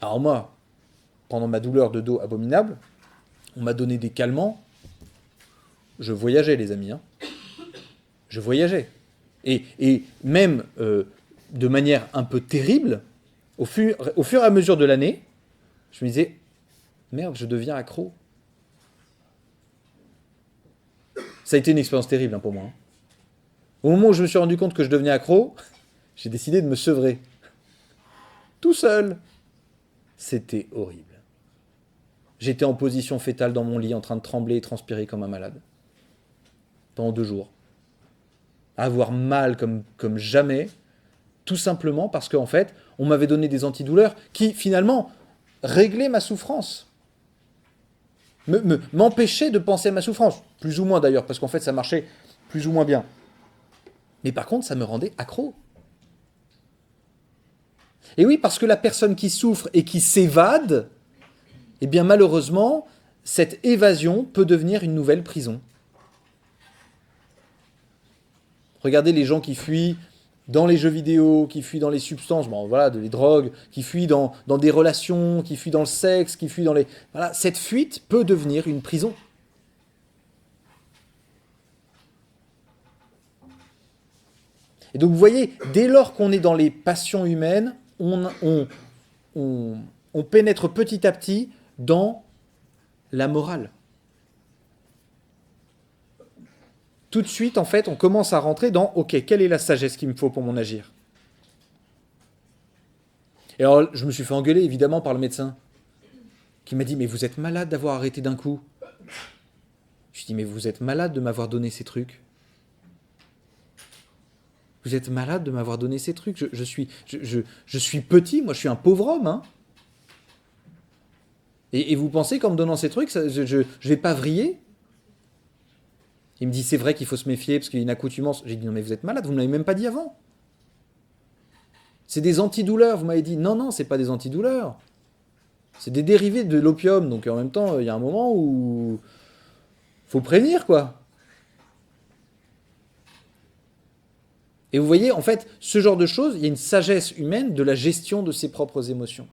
Alors moi, pendant ma douleur de dos abominable, on m'a donné des calmants. Je voyageais, les amis, hein. Je voyageais. Et même de manière un peu terrible, au fur et à mesure de l'année, je me disais, merde, je deviens accro. Ça a été une expérience terrible, hein, pour moi, hein. Au moment où je me suis rendu compte que je devenais accro, j'ai décidé de me sevrer. Tout seul. C'était horrible. J'étais en position fétale dans mon lit, en train de trembler et transpirer comme un malade. Pendant 2 jours. À avoir mal comme jamais, tout simplement parce qu'en fait, on m'avait donné des antidouleurs qui, finalement, réglaient ma souffrance. M'empêchaient de penser à ma souffrance. Plus ou moins d'ailleurs, parce qu'en fait, ça marchait plus ou moins bien. Mais par contre, ça me rendait accro. Et oui, parce que la personne qui souffre et qui s'évade, eh bien malheureusement, cette évasion peut devenir une nouvelle prison. Regardez les gens qui fuient dans les jeux vidéo, qui fuient dans les substances, bon voilà, les drogues, qui fuient dans des relations, qui fuient dans le sexe, qui fuient dans les... Voilà, cette fuite peut devenir une prison. Et donc vous voyez, dès lors qu'on est dans les passions humaines, on pénètre petit à petit dans la morale. Tout de suite, en fait, on commence à rentrer dans, ok, quelle est la sagesse qu'il me faut pour mon agir? Et alors, je me suis fait engueuler, évidemment, par le médecin, qui m'a dit, mais vous êtes malade d'avoir arrêté d'un coup. Je lui ai dit, mais vous êtes malade de m'avoir donné ces trucs. Vous êtes malade de m'avoir donné ces trucs. Je suis petit, moi je suis un pauvre homme, hein. Et vous pensez qu'en me donnant ces trucs, je vais pas vriller? Il me dit, c'est vrai qu'il faut se méfier parce qu'il y a une accoutumance. J'ai dit, non mais vous êtes malade, vous ne m'avez même pas dit avant. C'est des antidouleurs, vous m'avez dit. Non, non, c'est pas des antidouleurs. C'est des dérivés de l'opium. Donc en même temps, il y a un moment où faut prévenir, quoi. Et vous voyez, en fait, ce genre de choses, il y a une sagesse humaine de la gestion de ses propres émotions.